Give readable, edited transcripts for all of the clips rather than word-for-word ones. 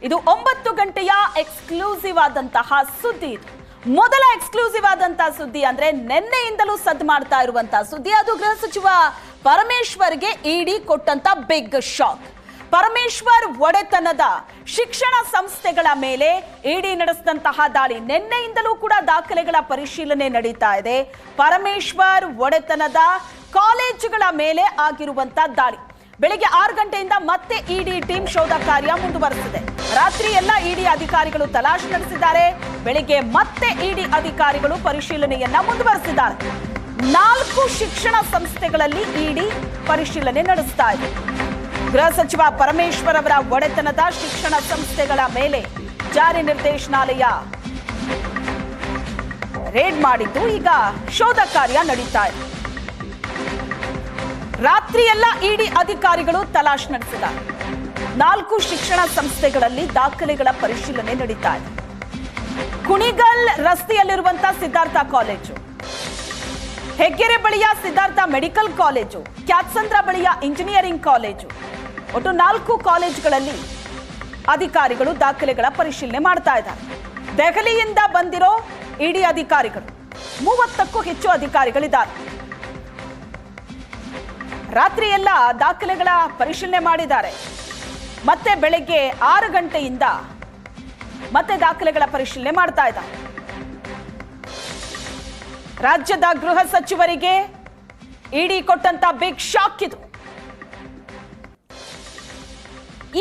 ಇದು 9 ಗಂಟೆಯ ಎಕ್ಸ್ಕ್ಲೂಸಿವ್ ಆದಂತಹ ಸುದ್ದಿ. ಮೊದಲ ಎಕ್ಸ್ಕ್ಲೂಸಿವ್ ಆದಂತಹ ಸುದ್ದಿ ಅಂದ್ರೆ ನಿನ್ನೆಯಿಂದಲೂ ಸದ್ದು ಮಾಡ್ತಾ ಇರುವಂತಹ ಸುದ್ದಿ. ಅದು ಗೃಹ ಸಚಿವ ಪರಮೇಶ್ವರ್ಗೆ ಇಡಿ ಕೊಟ್ಟಂತ ಬಿಗ್ ಶಾಕ್. ಪರಮೇಶ್ವರ್ ಒಡೆತನದ ಶಿಕ್ಷಣ ಸಂಸ್ಥೆಗಳ ಮೇಲೆ ಇಡಿ ನಡೆಸಿದಂತಹ ದಾಳಿ. ನಿನ್ನೆಯಿಂದಲೂ ಕೂಡ ದಾಖಲೆಗಳ ಪರಿಶೀಲನೆ ನಡೀತಾ ಇದೆ. ಪರಮೇಶ್ವರ್ ಒಡೆತನದ ಕಾಲೇಜುಗಳ ಮೇಲೆ ಆಗಿರುವಂತಹ ದಾಳಿ. ಬೆಳಿಗ್ಗೆ 6 ಗಂಟೆಯಿಂದ ಮತ್ತೆ ಇಡಿ ಟೀಮ್ ಶೋಧ ಕಾರ್ಯ ಮುಂದುವರೆಸಿದೆ. ರಾತ್ರಿ ಎಲ್ಲ ಇಡಿ ಅಧಿಕಾರಿಗಳು ತಲಾಶ್ ನಡೆಸಿದ್ದಾರೆ. ಬೆಳಿಗ್ಗೆ ಮತ್ತೆ ಇಡಿ ಅಧಿಕಾರಿಗಳು ಪರಿಶೀಲನೆಯನ್ನ ಮುಂದುವರೆಸಿದ್ದಾರೆ. 4 ಶಿಕ್ಷಣ ಸಂಸ್ಥೆಗಳಲ್ಲಿ ಇಡಿ ಪರಿಶೀಲನೆ ನಡೆಸ್ತಾ ಇದೆ. ಗೃಹ ಸಚಿವ ಪರಮೇಶ್ವರ್ ಅವರ ಒಡೆತನದ ಶಿಕ್ಷಣ ಸಂಸ್ಥೆಗಳ ಮೇಲೆ ಜಾರಿ ನಿರ್ದೇಶನಾಲಯ ರೇಡ್ ಮಾಡಿದ್ದು ಈಗ ಶೋಧ ಕಾರ್ಯ ನಡೀತಾ ಇದೆ. ರಾತ್ರಿ ಎಲ್ಲ ಇಡಿ ಅಧಿಕಾರಿಗಳು ತಲಾಶ್ ನಡೆಸಿದ್ದಾರೆ. 4 ಶಿಕ್ಷಣ ಸಂಸ್ಥೆಗಳಲ್ಲಿ ದಾಖಲೆಗಳ ಪರಿಶೀಲನೆ ನಡೀತಾ ಇದೆ. ಕುಣಿಗಲ್ ರಸ್ತೆಯಲ್ಲಿರುವಂತಹ ಸಿದ್ಧಾರ್ಥ ಕಾಲೇಜು, ಹೆಗ್ಗೆರೆ ಬಳಿಯ ಸಿದ್ಧಾರ್ಥ ಮೆಡಿಕಲ್ ಕಾಲೇಜು, ಕ್ಯಾತ್ಸಂದ್ರ ಬಳಿಯ ಇಂಜಿನಿಯರಿಂಗ್ ಕಾಲೇಜು, ಒಟ್ಟು 4 ಕಾಲೇಜುಗಳಲ್ಲಿ ಅಧಿಕಾರಿಗಳು ದಾಖಲೆಗಳ ಪರಿಶೀಲನೆ ಮಾಡ್ತಾ ಇದ್ದಾರೆ. ದೆಹಲಿಯಿಂದ ಬಂದಿರೋ ಇಡಿ ಅಧಿಕಾರಿಗಳು 30ಕ್ಕೂ ಹೆಚ್ಚು ಅಧಿಕಾರಿಗಳಿದ್ದಾರೆ. ರಾತ್ರಿ ಎಲ್ಲ ದಾಖಲೆಗಳ ಪರಿಶೀಲನೆ ಮಾಡಿದ್ದಾರೆ. ಮತ್ತೆ ಬೆಳಗ್ಗೆ 6 ಗಂಟೆಯಿಂದ ಮತ್ತೆ ದಾಖಲೆಗಳ ಪರಿಶೀಲನೆ ಮಾಡ್ತಾ ಇದ್ದಾರೆ. ರಾಜ್ಯದ ಗೃಹ ಸಚಿವರಿಗೆ ಇಡಿ ಕೊಟ್ಟಂತ ಬಿಗ್ ಶಾಕ್ ಇದು.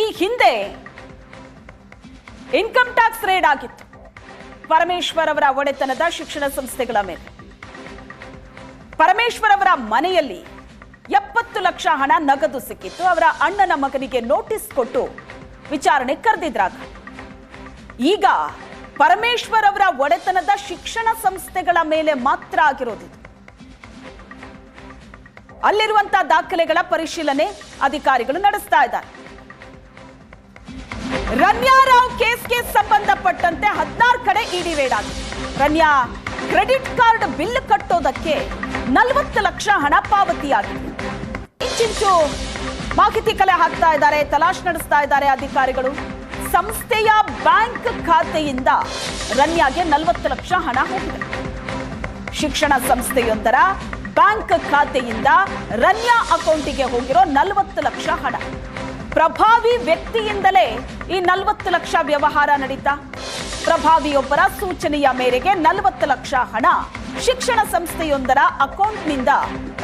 ಈ ಹಿಂದೆ ಇನ್ಕಮ್ ಟ್ಯಾಕ್ಸ್ ರೇಡ್ ಆಗಿತ್ತು ಪರಮೇಶ್ವರ್ ಅವರ ಒಡೆತನದ ಶಿಕ್ಷಣ ಸಂಸ್ಥೆಗಳ ಮೇಲೆ. ಪರಮೇಶ್ವರ್ ಅವರ ಮನೆಯಲ್ಲಿ 70 ಲಕ್ಷ ಹಣ ನಗದು ಸಿಕ್ಕಿತ್ತು. ಅವರ ಅಣ್ಣನ ಮಗನಿಗೆ ನೋಟಿಸ್ ಕೊಟ್ಟು ವಿಚಾರಣೆ ಕರೆದಿದ್ರಾಗ. ಈಗ ಪರಮೇಶ್ವರ್ ಅವರ ಒಡೆತನದ ಶಿಕ್ಷಣ ಸಂಸ್ಥೆಗಳ ಮೇಲೆ ಮಾತ್ರ ಆಗಿರೋದಿದು. ಅಲ್ಲಿರುವಂತಹ ದಾಖಲೆಗಳ ಪರಿಶೀಲನೆ ಅಧಿಕಾರಿಗಳು ನಡೆಸ್ತಾ ಇದ್ದಾರೆ. ರನ್ಯಾ ರಾವ್ ಕೇಸ್ಗೆ ಸಂಬಂಧಪಟ್ಟಂತೆ 16 ಕಡೆ ಇಡಿ ರೇಡ್ ಆಗಿದೆ. ರನ್ಯಾ ಕ್ರೆಡಿಟ್ ಕಾರ್ಡ್ ಬಿಲ್ ಕಟ್ಟೋದಕ್ಕೆ 40 ಲಕ್ಷ ಹಣ ಪಾವತಿಯಾಗಿದೆ. ಇಂಚಿಂಚು ಮಾಹಿತಿ ಕಲೆ ಹಾಕ್ತಾ ಇದ್ದಾರೆ, ತಲಾಶ್ ನಡೆಸ್ತಾ ಇದ್ದಾರೆ ಅಧಿಕಾರಿಗಳು. ಸಂಸ್ಥೆಯ ಬ್ಯಾಂಕ್ ಖಾತೆಯಿಂದ ರನ್ಯಾಗೆ 40 ಲಕ್ಷ ಹಣ ಹೋಗಿದೆ. ಶಿಕ್ಷಣ ಸಂಸ್ಥೆಯೊಂದರ ಬ್ಯಾಂಕ್ ಖಾತೆಯಿಂದ ರನ್ಯಾ ಅಕೌಂಟಿಗೆ ಹೋಗಿರೋ 40 ಲಕ್ಷ ಹಣ. ಪ್ರಭಾವಿ ವ್ಯಕ್ತಿಯಿಂದಲೇ ಈ 40 ಲಕ್ಷ ವ್ಯವಹಾರ ನಡೀತಾ. ಪ್ರಭಾವಿಯೊಬ್ಬರ ಸೂಚನೆಯ ಮೇರೆಗೆ 40 ಲಕ್ಷ ಹಣ ಶಿಕ್ಷಣ ಸಂಸ್ಥೆಯೊಂದರ ಅಕೌಂಟ್ನಿಂದ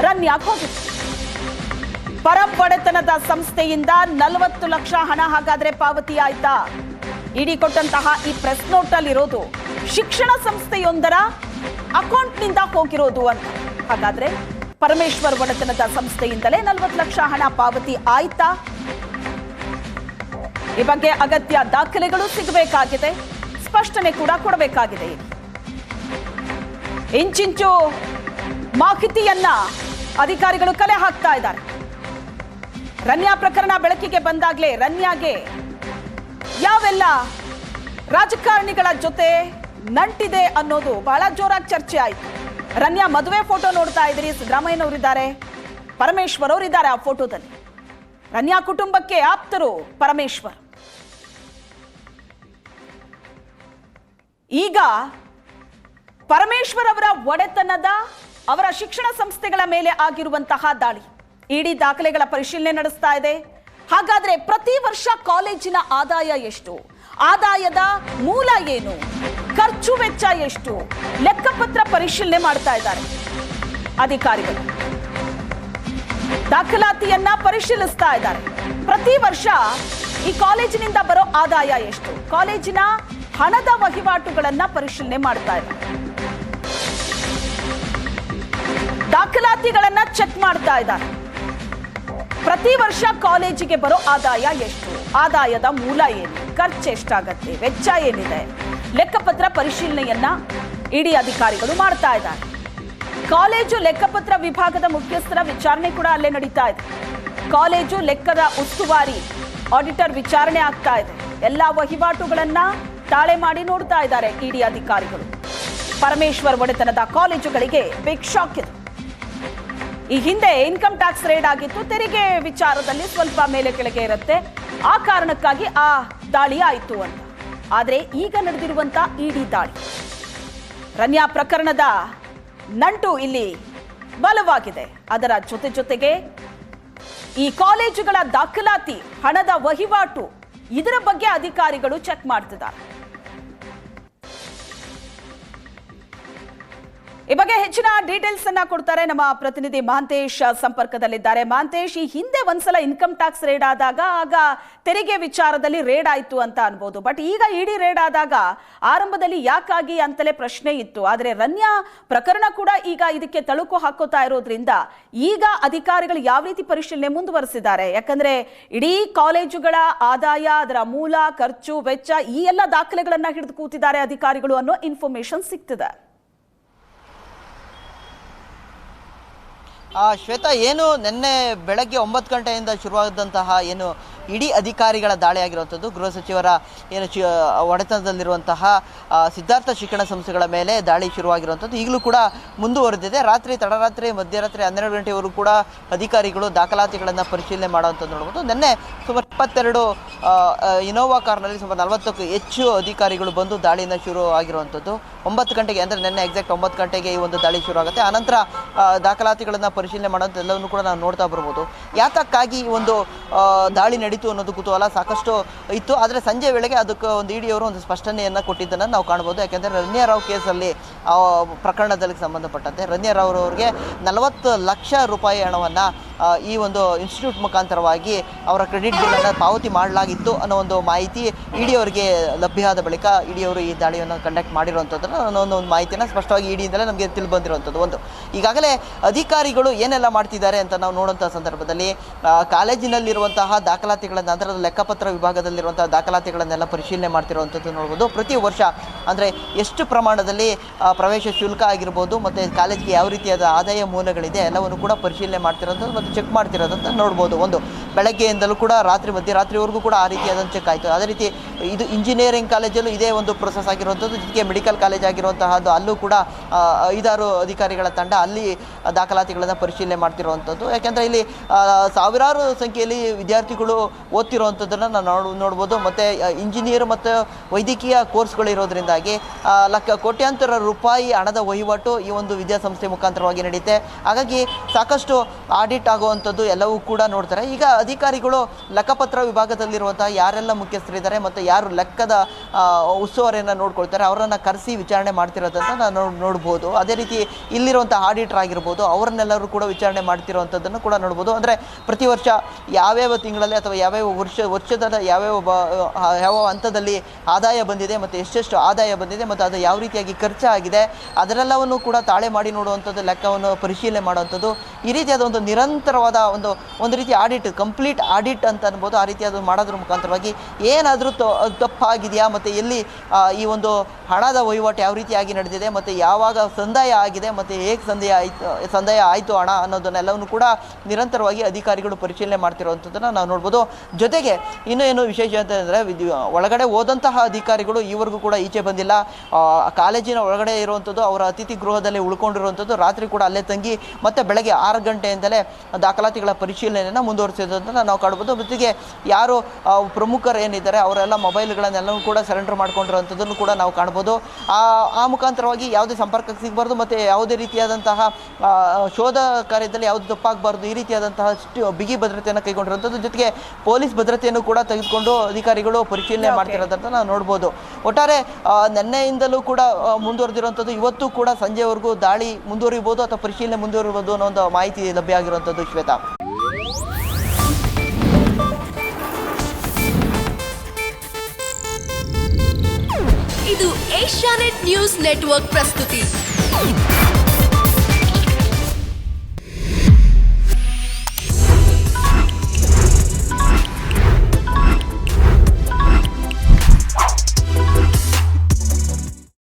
ರನ್ಯಾಗೆ ಹೋಗಿದೆ. ಪರಂ ಒಡೆತನದ ಸಂಸ್ಥೆಯಿಂದ 40 ಲಕ್ಷ ಹಣ ಹಾಗಾದ್ರೆ ಪಾವತಿ ಆಯ್ತಾ? ಇಡಿ ಕೊಟ್ಟಂತಹ ಈ ಪ್ರೆಸ್ ನೋಟ್ ಅಲ್ಲಿ ಇರೋದು ಶಿಕ್ಷಣ ಸಂಸ್ಥೆಯೊಂದರ ಅಕೌಂಟ್ನಿಂದ ಹೋಗಿರೋದು ಅಂತ. ಹಾಗಾದ್ರೆ ಪರಮೇಶ್ವರ್ ಒಡೆತನದ ಸಂಸ್ಥೆಯಿಂದಲೇ 40 ಲಕ್ಷ ಹಣ ಪಾವತಿ ಆಯ್ತಾ? ಈ ಬಗ್ಗೆ ಅಗತ್ಯ ದಾಖಲೆಗಳು ಸಿಗಬೇಕಾಗಿದೆ, ಸ್ಪಷ್ಟನೆ ಕೂಡ ಕೊಡಬೇಕಾಗಿದೆ. ಇಂಚಿಂಚು ಮಾಹಿತಿಯನ್ನ ಅಧಿಕಾರಿಗಳು ಕಲೆ ಹಾಕ್ತಾ ಇದ್ದಾರೆ. ರನ್ಯಾ ಪ್ರಕರಣ ಬೆಳಕಿಗೆ ಬಂದಾಗ್ಲೇ ರನ್ಯಾಗೆ ಯಾವೆಲ್ಲ ರಾಜಕಾರಣಿಗಳ ಜೊತೆ ನಂಟಿದೆ ಅನ್ನೋದು ಬಹಳ ಜೋರಾಗಿ ಚರ್ಚೆ ಆಯಿತು. ರನ್ಯಾ ಮದುವೆ ಫೋಟೋ ನೋಡ್ತಾ ಇದ್ರಿ, ಸಿದ್ದರಾಮಯ್ಯನವರಿದ್ದಾರೆ, ಪರಮೇಶ್ವರ್ ಅವರಿದ್ದಾರೆ ಆ ಫೋಟೋದಲ್ಲಿ. ರನ್ಯಾ ಕುಟುಂಬಕ್ಕೆ ಆಪ್ತರು ಪರಮೇಶ್ವರ್. ಈಗ ಪರಮೇಶ್ವರ್ ಅವರ ಒಡೆತನದ ಅವರ ಶಿಕ್ಷಣ ಸಂಸ್ಥೆಗಳ ಮೇಲೆ ಆಗಿರುವಂತಹ ದಾಳಿ. ಇಡಿ ದಾಖಲೆಗಳ ಪರಿಶೀಲನೆ ನಡೆಸ್ತಾ ಇದೆ. ಹಾಗಾದ್ರೆ ಪ್ರತಿ ವರ್ಷ ಕಾಲೇಜಿನ ಆದಾಯ ಎಷ್ಟು, ಆದಾಯದ ಮೂಲ ಏನು, ಖರ್ಚು ವೆಚ್ಚ ಎಷ್ಟು, ಲೆಕ್ಕಪತ್ರ ಪರಿಶೀಲನೆ ಮಾಡ್ತಾ ಇದ್ದಾರೆ ಅಧಿಕಾರಿಗಳು. ದಾಖಲಾತಿಯನ್ನ ಪರಿಶೀಲಿಸ್ತಾ ಇದ್ದಾರೆ. ಪ್ರತಿ ವರ್ಷ ಈ ಕಾಲೇಜಿನಿಂದ ಬರೋ ಆದಾಯ ಎಷ್ಟು, ಕಾಲೇಜಿನ ಹಣದ ವಹಿವಾಟುಗಳನ್ನ ಪರಿಶೀಲನೆ ಮಾಡ್ತಾ ಇದ್ದಾರೆ. ದಾಖಲಾತಿಗಳನ್ನ ಚೆಕ್ ಮಾಡ್ತಾ ಇದ್ದಾರೆ. ಪ್ರತಿ ವರ್ಷ ಕಾಲೇಜಿಗೆ ಬರೋ ಆದಾಯ ಎಷ್ಟು, ಆದಾಯದ ಮೂಲ ಏನು, ಖರ್ಚು ಎಷ್ಟಾಗತ್ತೆ, ವೆಚ್ಚ ಏನಿದೆ, ಲೆಕ್ಕಪತ್ರ ಪರಿಶೀಲನೆಯನ್ನ ಇಡಿ ಅಧಿಕಾರಿಗಳು ಮಾಡ್ತಾ ಇದ್ದಾರೆ. ಕಾಲೇಜು ಲೆಕ್ಕಪತ್ರ ವಿಭಾಗದ ಮುಖ್ಯಸ್ಥರ ವಿಚಾರಣೆ ಕೂಡ ಅಲ್ಲೇ ನಡೀತಾ ಇದೆ. ಕಾಲೇಜು ಲೆಕ್ಕದ ಉಸ್ತುವಾರಿ ಆಡಿಟರ್ ವಿಚಾರಣೆ ಆಗ್ತಾ ಇದೆ. ಎಲ್ಲಾ ವಹಿವಾಟುಗಳನ್ನ ತಾಳೆ ಮಾಡಿ ನೋಡ್ತಾ ಇದ್ದಾರೆ ಇಡಿ ಅಧಿಕಾರಿಗಳು. ಪರಮೇಶ್ವರ್ ಒಡೆತನದ ಕಾಲೇಜುಗಳಿಗೆ ಬಿಗ್ ಶಾಕ್ ಇದೆ. ಈ ಹಿಂದೆ ಇನ್ಕಮ್ ಟ್ಯಾಕ್ಸ್ ರೇಡ್ ಆಗಿತ್ತು, ತೆರಿಗೆ ವಿಚಾರದಲ್ಲಿ ಸ್ವಲ್ಪ ಮೇಲೆ ಕೆಳಗೆ ಇರುತ್ತೆ, ಆ ಕಾರಣಕ್ಕಾಗಿ ಆ ದಾಳಿ ಆಯಿತು ಅಂತ. ಆದರೆ ಈಗ ನಡೆದಿರುವಂತ ಇಡಿ ದಾಳಿ, ರನ್ಯಾ ಪ್ರಕರಣದ ನಂಟು ಇಲ್ಲಿ ಬಲವಾಗಿದೆ. ಅದರ ಜೊತೆಗೆ ಈ ಕಾಲೇಜುಗಳ ದಾಖಲಾತಿ, ಹಣದ ವಹಿವಾಟು, ಇದರ ಬಗ್ಗೆ ಅಧಿಕಾರಿಗಳು ಚೆಕ್ ಮಾಡ್ತಿದ್ದಾರೆ. ಈ ಬಗ್ಗೆ ಹೆಚ್ಚಿನ ಡೀಟೇಲ್ಸ್ ಅನ್ನ ಕೊಡ್ತಾರೆ ನಮ್ಮ ಪ್ರತಿನಿಧಿ ಮಹಾಂತೇಶ್ ಸಂಪರ್ಕದಲ್ಲಿದ್ದಾರೆ. ಮಹಾಂತೇಶ್, ಈ ಹಿಂದೆ ಒಂದ್ಸಲ ಇನ್ಕಮ್ ಟ್ಯಾಕ್ಸ್ ರೇಡ್ ಆದಾಗ ಆಗ ತೆರಿಗೆ ವಿಚಾರದಲ್ಲಿ ರೇಡ್ ಆಯ್ತು ಅಂತ ಅನ್ಬೋದು, ಬಟ್ ಈಗ ಇಡಿ ರೇಡ್ ಆದಾಗ ಆರಂಭದಲ್ಲಿ ಯಾಕಾಗಿ ಅಂತಲೇ ಪ್ರಶ್ನೆ ಇತ್ತು. ಆದರೆ ರನ್ಯಾ ಪ್ರಕರಣ ಕೂಡ ಈಗ ಇದಕ್ಕೆ ತಳುಕು ಹಾಕೋತಾ ಇರೋದ್ರಿಂದ ಈಗ ಅಧಿಕಾರಿಗಳು ಯಾವ ರೀತಿ ಪರಿಶೀಲನೆ ಮುಂದುವರೆಸಿದ್ದಾರೆ? ಯಾಕಂದ್ರೆ ಇಡೀ ಕಾಲೇಜುಗಳ ಆದಾಯ, ಅದರ ಮೂಲ, ಖರ್ಚು, ವೆಚ್ಚ ಈ ಎಲ್ಲ ದಾಖಲೆಗಳನ್ನ ಹಿಡಿದು ಕೂತಿದ್ದಾರೆ ಅಧಿಕಾರಿಗಳು ಅನ್ನೋ ಇನ್ಫಾರ್ಮೇಶನ್ ಸಿಗ್ತಿದೆ. ಶ್ವೇತಾ, ಏನು ನಿನ್ನೆ ಬೆಳಗ್ಗೆ 9 ಗಂಟೆಯಿಂದ ಶುರುವಾದಂತಹ ಏನು ಇಡೀ ಅಧಿಕಾರಿಗಳ ದಾಳಿ ಆಗಿರುವಂಥದ್ದು, ಗೃಹ ಸಚಿವರ ಏನು ಒಡೆತನದಲ್ಲಿರುವಂತಹ ಸಿದ್ಧಾರ್ಥ ಶಿಕ್ಷಣ ಸಂಸ್ಥೆಗಳ ಮೇಲೆ ದಾಳಿ ಶುರುವಾಗಿರುವಂಥದ್ದು ಈಗಲೂ ಕೂಡ ಮುಂದುವರೆದಿದೆ. ತಡರಾತ್ರಿ ಮಧ್ಯರಾತ್ರಿ 12 ಗಂಟೆವರೆಗೂ ಕೂಡ ಅಧಿಕಾರಿಗಳು ದಾಖಲಾತಿಗಳನ್ನು ಪರಿಶೀಲನೆ ಮಾಡುವಂಥದ್ದು ನೋಡ್ಬೋದು. ನಿನ್ನೆ ಸುಮಾರು 22 ಇನೋವಾ ಕಾರ್ನಲ್ಲಿ ಸುಮಾರು 40ಕ್ಕೂ ಹೆಚ್ಚು ಅಧಿಕಾರಿಗಳು ಬಂದು ದಾಳಿನ ಶುರು ಆಗಿರುವಂಥದ್ದು. 9 ಗಂಟೆಗೆ, ಅಂದರೆ ನಿನ್ನೆ ಎಕ್ಸಾಕ್ಟ್ 9 ಗಂಟೆಗೆ ಈ ಒಂದು ದಾಳಿ ಶುರು ಆಗುತ್ತೆ. ಆನಂತರ ದಾಖಲಾತಿಗಳನ್ನು ಪರಿಶೀಲನೆ ಮಾಡೋದು ಎಲ್ಲವನ್ನೂ ಕೂಡ ನಾವು ನೋಡ್ತಾ ಬರ್ಬೋದು. ಯಾತಕ್ಕಾಗಿ ಈ ಒಂದು ದಾಳಿ ನಡೀತು ಅನ್ನೋದು ಕುತೂಹಲ ಸಾಕಷ್ಟು ಇತ್ತು. ಆದರೆ ಸಂಜೆ ವೇಳೆಗೆ ಅದಕ್ಕೆ ಒಂದು ಇಡಿಯವರು ಒಂದು ಸ್ಪಷ್ಟನೆಯನ್ನು ಕೊಟ್ಟಿದ್ದನ್ನು ನಾವು ಕಾಣ್ಬೋದು. ಯಾಕೆಂದರೆ ರನ್ಯಾ ರಾವ್ ಕೇಸಲ್ಲಿ ಪ್ರಕರಣದಲ್ಲಿ ಸಂಬಂಧಪಟ್ಟಂತೆ ರನ್ಯಾ ರಾವ್ ಅವರಿಗೆ 40 ಲಕ್ಷ ರೂಪಾಯಿ ಹಣವನ್ನು ಈ ಒಂದು ಇನ್ಸ್ಟಿಟ್ಯೂಟ್ ಮುಖಾಂತರವಾಗಿ ಅವರ ಕ್ರೆಡಿಟ್ ಬಿಲ್ಲನ್ನು ಪಾವತಿ ಮಾಡಲಾಗಿತ್ತು ಅನ್ನೋ ಒಂದು ಮಾಹಿತಿ ಇಡಿಯವರಿಗೆ ಲಭ್ಯ ಆದ ಬಳಿಕ ಇಡಿಯವರು ಈ ದಾಳಿಯನ್ನು ಕಂಡಕ್ಟ್ ಮಾಡಿರುವಂಥದ್ದನ್ನು ಅನ್ನೋ ಒಂದು ಮಾಹಿತಿಯನ್ನು ಸ್ಪಷ್ಟವಾಗಿ ಇಡಿಯಿಂದಲೇ ನಮಗೆ ತಿಳಿದು ಬಂದಿರುವಂಥದ್ದು. ಒಂದು ಈಗಾಗಲೇ ಅಧಿಕಾರಿಗಳು ಏನೆಲ್ಲ ಮಾಡ್ತಿದ್ದಾರೆ ಅಂತ ನಾವು ನೋಡುವಂಥ ಸಂದರ್ಭದಲ್ಲಿ ಕಾಲೇಜಿನಲ್ಲಿರುವಂತಹ ದಾಖಲಾತಿಗಳನ್ನು, ಅದರ ಲೆಕ್ಕಪತ್ರ ವಿಭಾಗದಲ್ಲಿರುವಂತಹ ದಾಖಲಾತಿಗಳನ್ನೆಲ್ಲ ಪರಿಶೀಲನೆ ಮಾಡ್ತಿರುವಂಥದ್ದು ನೋಡ್ಬೋದು. ಪ್ರತಿ ವರ್ಷ ಅಂದರೆ ಎಷ್ಟು ಪ್ರಮಾಣದಲ್ಲಿ ಪ್ರವೇಶ ಶುಲ್ಕ ಆಗಿರ್ಬೋದು, ಮತ್ತು ಕಾಲೇಜಿಗೆ ಯಾವ ರೀತಿಯಾದ ಆದಾಯ ಮೂಲಗಳಿದೆ ಎಲ್ಲವನ್ನು ಕೂಡ ಪರಿಶೀಲನೆ ಮಾಡ್ತಿರೋಂಥದ್ದು ಮತ್ತು ಚೆಕ್ ಮಾಡ್ತಿರೋದಂತ ನೋಡ್ಬೋದು. ಒಂದು ಬೆಳಗ್ಗೆಯಿಂದಲೂ ಕೂಡ ಮಧ್ಯರಾತ್ರಿವರೆಗೂ ಕೂಡ ಆ ರೀತಿಯಾದಂಥ ಚೆಕ್ ಆಯಿತು. ಅದೇ ರೀತಿ ಇದು ಇಂಜಿನಿಯರಿಂಗ್ ಕಾಲೇಜಲ್ಲೂ ಇದೇ ಒಂದು ಪ್ರೊಸೆಸ್ ಆಗಿರುವಂಥದ್ದು. ಜೊತೆಗೆ ಮೆಡಿಕಲ್ ಕಾಲೇಜ್ ಆಗಿರುವಂತಹದ್ದು, ಅಲ್ಲೂ ಕೂಡ 5-6 ಅಧಿಕಾರಿಗಳ ತಂಡ ಅಲ್ಲಿ ದಾಖಲಾತಿಗಳನ್ನು ಪರಿಶೀಲನೆ ಮಾಡ್ತಿರುವಂಥದ್ದು. ಯಾಕೆಂದರೆ ಇಲ್ಲಿ ಸಾವಿರಾರು ಸಂಖ್ಯೆಯಲ್ಲಿ ವಿದ್ಯಾರ್ಥಿಗಳು ಓದ್ತಿರುವಂಥದ್ದನ್ನು ನಾವು ನೋಡ್ಬೋದು. ಮತ್ತು ಇಂಜಿನಿಯರ್ ಮತ್ತು ವೈದ್ಯಕೀಯ ಕೋರ್ಸ್ಗಳು ಇರೋದ್ರಿಂದಾಗಿ ಕೋಟ್ಯಾಂತರ ರೂಪಾಯಿ ಹಣದ ವಹಿವಾಟು ಈ ಒಂದು ವಿದ್ಯಾಸಂಸ್ಥೆ ಮುಖಾಂತರವಾಗಿ ನಡೆಯುತ್ತೆ. ಹಾಗಾಗಿ ಸಾಕಷ್ಟು ಆಡಿಟ್ ಆಗುವಂಥದ್ದು ಎಲ್ಲವೂ ಕೂಡ ನೋಡ್ತಾರೆ. ಈಗ ಅಧಿಕಾರಿಗಳು ಲೆಕ್ಕಪತ್ರ ವಿಭಾಗದಲ್ಲಿರುವಂತಹ ಯಾರೆಲ್ಲ ಮುಖ್ಯಸ್ಥರಿದ್ದಾರೆ ಮತ್ತು ಯಾರು ಲೆಕ್ಕದ ಉಸ್ತುವಾರಿಯನ್ನು ನೋಡ್ಕೊಳ್ತಾರೆ ಅವರನ್ನು ಕರೆಸಿ ವಿಚಾರಣೆ ಮಾಡ್ತಿರೋದಂತ ನಾವು ನೋಡ್ಬೋದು. ಅದೇ ರೀತಿ ಇಲ್ಲಿರುವಂಥ ಆಡಿಟರ್ ಆಗಿರ್ಬೋದು, ಅವರನ್ನೆಲ್ಲರೂ ಕೂಡ ವಿಚಾರಣೆ ಮಾಡ್ತಿರೋವಂಥದ್ದನ್ನು ಕೂಡ ನೋಡ್ಬೋದು. ಅಂದರೆ ಪ್ರತಿ ವರ್ಷ ಯಾವ್ಯಾವ ತಿಂಗಳಲ್ಲಿ ಅಥವಾ ಯಾವ್ಯಾವ ವರ್ಷದ ಯಾವ ಹಂತದಲ್ಲಿ ಆದಾಯ ಬಂದಿದೆ ಮತ್ತು ಎಷ್ಟೆಷ್ಟು ಆದಾಯ ಬಂದಿದೆ ಮತ್ತು ಅದು ಯಾವ ರೀತಿಯಾಗಿ ಖರ್ಚಾಗಿದೆ ಅದರೆಲ್ಲವನ್ನು ಕೂಡ ತಾಳೆ ಮಾಡಿ ನೋಡುವಂಥದ್ದು, ಲೆಕ್ಕವನ್ನು ಪರಿಶೀಲನೆ ಮಾಡುವಂಥದ್ದು, ಈ ರೀತಿಯಾದ ಒಂದು ನಿರಂತರವಾದ ಒಂದು ರೀತಿ ಆಡಿಟ್, ಕಂಪ್ಲೀಟ್ ಆಡಿಟ್ ಅಂತ ಅನ್ಬೋದು. ಆ ರೀತಿಯಾದ ಮಾಡೋದ್ರ ಮುಖಾಂತರವಾಗಿ ಏನಾದರೂ ತಪ್ಪಾಗಿದೆಯಾ ಮತ್ತು ಎಲ್ಲಿ ಈ ಒಂದು ಹಣದ ವಹಿವಾಟು ಯಾವ ರೀತಿಯಾಗಿ ನಡೆದಿದೆ ಮತ್ತು ಯಾವಾಗ ಸಂದಾಯ ಆಗಿದೆ ಮತ್ತು ಹೇಗೆ ಸಂದಾಯ ಆಯಿತು ಹಣ ಅನ್ನೋದನ್ನೆಲ್ಲವನ್ನು ಕೂಡ ನಿರಂತರವಾಗಿ ಅಧಿಕಾರಿಗಳು ಪರಿಶೀಲನೆ ಮಾಡ್ತಿರುವಂಥದ್ದನ್ನು ನಾವು ನೋಡ್ಬೋದು. ಜೊತೆಗೆ ಇನ್ನೂ ಏನು ವಿಶೇಷ ಅಂತಂದರೆ ಒಳಗಡೆ ಹೋದಂತಹ ಅಧಿಕಾರಿಗಳು ಈವರೆಗೂ ಕೂಡ ಈಚೆ ಬಂದಿಲ್ಲ. ಕಾಲೇಜಿನ ಒಳಗಡೆ ಇರುವಂಥದ್ದು, ಅವರ ಅತಿಥಿ ಗೃಹದಲ್ಲಿ ಉಳ್ಕೊಂಡಿರುವಂಥದ್ದು, ರಾತ್ರಿ ಕೂಡ ಅಲ್ಲೇ ತಂಗಿ ಮತ್ತೆ ಬೆಳಗ್ಗೆ 6 ಗಂಟೆಯಿಂದಲೇ ದಾಖಲಾತಿಗಳ ಪರಿಶೀಲನೆಯನ್ನು ಮುಂದುವರಿಸಿರೋದನ್ನು ನಾವು ಕಾಣ್ಬೋದು. ಜೊತೆಗೆ ಯಾರು ಪ್ರಮುಖರು ಏನಿದ್ದಾರೆ ಅವರೆಲ್ಲ ಮೊಬೈಲ್ಗಳನ್ನೆಲ್ಲವೂ ಕೂಡ ಸರೆಂಡರ್ ಮಾಡ್ಕೊಂಡಿರುವಂಥದ್ದನ್ನು ಕೂಡ ನಾವು ಕಾಣ್ಬೋದು. ಆ ಮುಖಾಂತರವಾಗಿ ಯಾವುದೇ ಸಂಪರ್ಕಕ್ಕೆ ಸಿಗಬಾರ್ದು ಮತ್ತು ಯಾವುದೇ ರೀತಿಯಾದಂತಹ ಶೋಧ ಕಾರ್ಯದಲ್ಲಿ ಯಾವುದು ತಪ್ಪಾಗಬಾರ್ದು, ಈ ರೀತಿಯಾದಂತಹ ಬಿಗಿ ಭದ್ರತೆಯನ್ನು ಕೈಗೊಂಡಿರುವಂಥದ್ದು. ಜೊತೆಗೆ ಪೊಲೀಸ್ ಭದ್ರತೆಯನ್ನು ಕೂಡ ತೆಗೆದುಕೊಂಡು ಅಧಿಕಾರಿಗಳು ಪರಿಶೀಲನೆ ಮಾಡ್ತಿರೋದಂತ ನಾವು ನೋಡ್ಬೋದು. ಒಟ್ಟಾರೆ ನಿನ್ನೆಯಿಂದಲೂ ಕೂಡ ಮುಂದುವರೆದಿರುವಂಥದ್ದು, ಇವತ್ತು ಕೂಡ ಸಂಜೆವರೆಗೂ ದಾಳಿ ಮುಂದುವರಿಬೋದು ಅಥವಾ ಪರಿಶೀಲನೆ ಮುಂದುವರಿಬೋದು ಅನ್ನೋ ಒಂದು ಮಾಹಿತಿ ಲಭ್ಯ ಆಗಿರುವಂಥದ್ದು. ಶ್ವೇತಾ, ಇದು ಏಷ್ಯಾನೆಟ್ ನ್ಯೂಸ್ ನೆಟ್ವರ್ಕ್ ಪ್ರಸ್ತುತಿ.